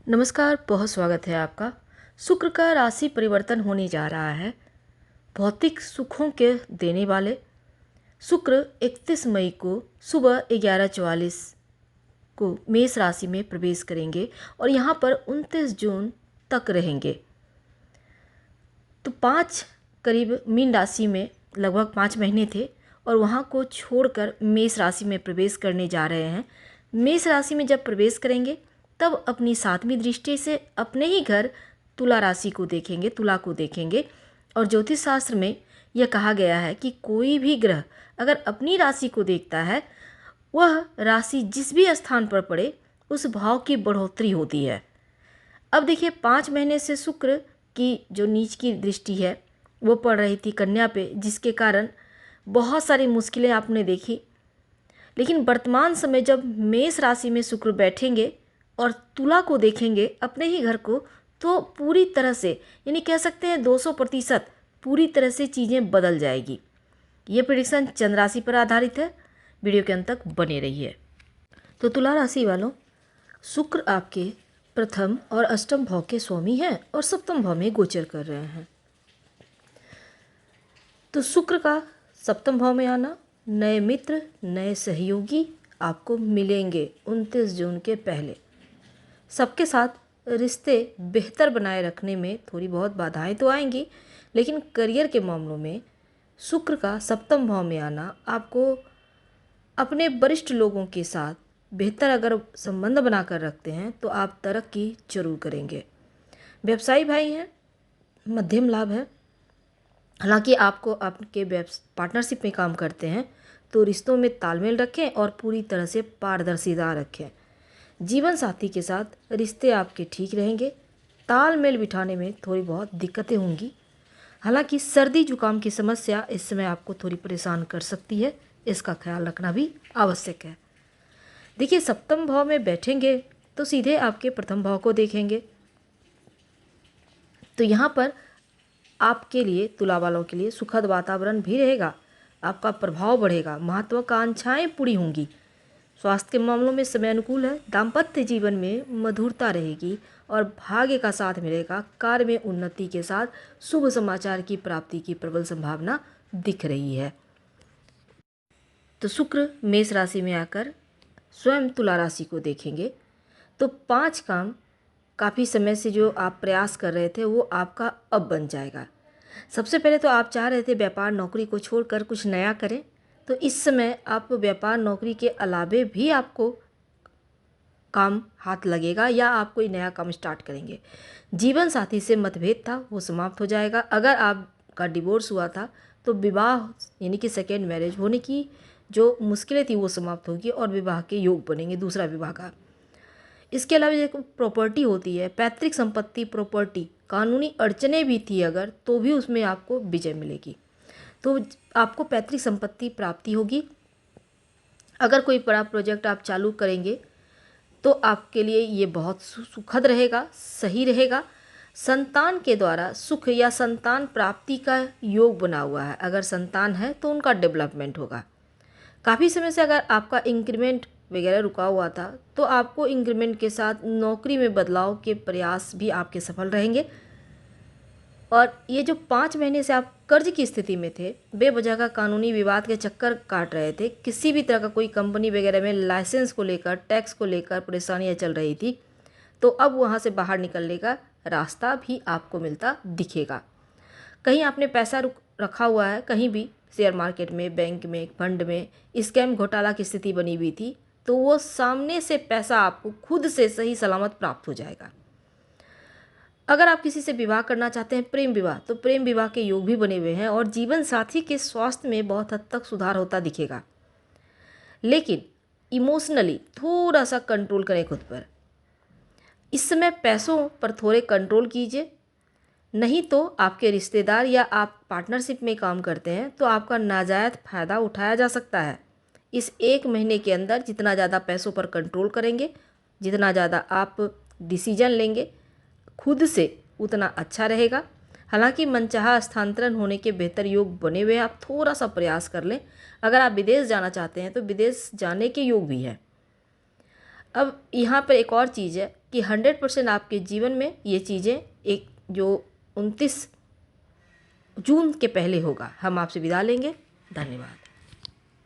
नमस्कार, बहुत स्वागत है आपका। शुक्र का राशि परिवर्तन होने जा रहा है। भौतिक सुखों के देने वाले शुक्र 31 मई को सुबह 11:44 को मेष राशि में प्रवेश करेंगे और यहाँ पर 29 जून तक रहेंगे। तो करीब मीन राशि में लगभग 5 महीने थे और वहाँ को छोड़कर मेष राशि में प्रवेश करने जा रहे हैं। मेष राशि में जब प्रवेश करेंगे तब अपनी 7वीं दृष्टि से अपने ही घर तुला राशि को देखेंगे, तुला को देखेंगे। और ज्योतिष शास्त्र में यह कहा गया है कि कोई भी ग्रह अगर अपनी राशि को देखता है, वह राशि जिस भी स्थान पर पड़े उस भाव की बढ़ोतरी होती है। अब देखिए, 5 महीने से शुक्र की जो नीच की दृष्टि है वो पड़ रही थी कन्या पे, जिसके कारण बहुत सारी मुश्किलें आपने देखी। लेकिन वर्तमान समय जब मेष राशि में शुक्र बैठेंगे और तुला को देखेंगे अपने ही घर को, तो पूरी तरह से, यानी कह सकते हैं 200% पूरी तरह से चीज़ें बदल जाएगी। ये प्रेडिक्शन चंद्र राशि पर आधारित है। वीडियो के अंत तक बने रहिए। तो तुला राशि वालों, शुक्र आपके प्रथम और अष्टम भाव के स्वामी हैं और सप्तम भाव में गोचर कर रहे हैं। तो शुक्र का सप्तम भाव में आना, नए मित्र, नए सहयोगी आपको मिलेंगे 29 जून के पहले। सबके साथ रिश्ते बेहतर बनाए रखने में थोड़ी बहुत बाधाएं तो आएंगी, लेकिन करियर के मामलों में शुक्र का सप्तम भाव में आना आपको अपने वरिष्ठ लोगों के साथ बेहतर अगर संबंध बनाकर रखते हैं तो आप तरक्की जरूर करेंगे। व्यवसायी भाई हैं, मध्यम लाभ है। हालांकि आपको आपके पार्टनरशिप में काम करते हैं तो रिश्तों में तालमेल रखें और पूरी तरह से पारदर्शिता रखें। जीवन साथी के साथ रिश्ते आपके ठीक रहेंगे। तालमेल बिठाने में थोड़ी बहुत दिक्कतें होंगी। हालांकि सर्दी जुकाम की समस्या इस समय आपको थोड़ी परेशान कर सकती है, इसका ख्याल रखना भी आवश्यक है। देखिए, सप्तम भाव में बैठेंगे तो सीधे आपके प्रथम भाव को देखेंगे। तो यहाँ पर आपके लिए, तुला वालों के लिए सुखद वातावरण भी रहेगा। आपका प्रभाव बढ़ेगा, महत्वाकांक्षाएं पूरी होंगी। स्वास्थ्य के मामलों में समय अनुकूल है। दाम्पत्य जीवन में मधुरता रहेगी और भाग्य का साथ मिलेगा। कार्य में उन्नति के साथ शुभ समाचार की प्राप्ति की प्रबल संभावना दिख रही है। तो शुक्र मेष राशि में आकर स्वयं तुला राशि को देखेंगे तो 5 काम काफ़ी समय से जो आप प्रयास कर रहे थे वो आपका अब बन जाएगा। सबसे पहले तो आप चाह रहे थे व्यापार नौकरी को छोड़कर कुछ नया करें, तो इस समय आप व्यापार नौकरी के अलावे भी आपको काम हाथ लगेगा या आप कोई नया काम स्टार्ट करेंगे। जीवन साथी से मतभेद था वो समाप्त हो जाएगा। अगर आपका डिवोर्स हुआ था तो विवाह यानी कि सेकेंड मैरिज होने की जो मुश्किलें थी वो समाप्त होगी और विवाह के योग बनेंगे, दूसरा विवाह का। इसके अलावा जो प्रॉपर्टी होती है, पैतृक संपत्ति, प्रॉपर्टी, कानूनी अड़चने भी थी अगर, तो भी उसमें आपको विजय मिलेगी। तो आपको पैतृक संपत्ति प्राप्ति होगी। अगर कोई बड़ा प्रोजेक्ट आप चालू करेंगे तो आपके लिए ये बहुत सुखद रहेगा, सही रहेगा। संतान के द्वारा सुख या संतान प्राप्ति का योग बना हुआ है। अगर संतान है तो उनका डेवलपमेंट होगा। काफ़ी समय से अगर आपका इंक्रीमेंट वगैरह रुका हुआ था तो आपको इंक्रीमेंट के साथ नौकरी में बदलाव के प्रयास भी आपके सफल रहेंगे। और ये जो 5 महीने से आप कर्ज की स्थिति में थे, बेवजह का कानूनी विवाद के चक्कर काट रहे थे, किसी भी तरह का कोई कंपनी वगैरह में लाइसेंस को लेकर, टैक्स को लेकर परेशानियां चल रही थी, तो अब वहाँ से बाहर निकलने का रास्ता भी आपको मिलता दिखेगा। कहीं आपने पैसा रखा हुआ है, कहीं भी शेयर मार्केट में, बैंक में, फंड में स्कैम घोटाला की स्थिति बनी हुई थी, तो वो सामने से पैसा आपको खुद से सही सलामत प्राप्त हो जाएगा। अगर आप किसी से विवाह करना चाहते हैं, प्रेम विवाह, तो प्रेम विवाह के योग भी बने हुए हैं और जीवन साथी के स्वास्थ्य में बहुत हद तक सुधार होता दिखेगा। लेकिन इमोशनली थोड़ा सा कंट्रोल करें खुद पर। इस समय पैसों पर थोड़े कंट्रोल कीजिए, नहीं तो आपके रिश्तेदार या आप पार्टनरशिप में काम करते हैं तो आपका नाजायज़ फ़ायदा उठाया जा सकता है। इस 1 महीने के अंदर जितना ज़्यादा पैसों पर कंट्रोल करेंगे, जितना ज़्यादा आप डिसीजन लेंगे खुद से, उतना अच्छा रहेगा। हालांकि मनचाहा स्थानांतरण होने के बेहतर योग बने हुए हैं, आप थोड़ा सा प्रयास कर लें। अगर आप विदेश जाना चाहते हैं तो विदेश जाने के योग भी है। अब यहाँ पर एक और चीज़ है, कि 100% आपके जीवन में ये चीज़ें एक जो 29 जून के पहले होगा। हम आपसे विदा लेंगे। धन्यवाद।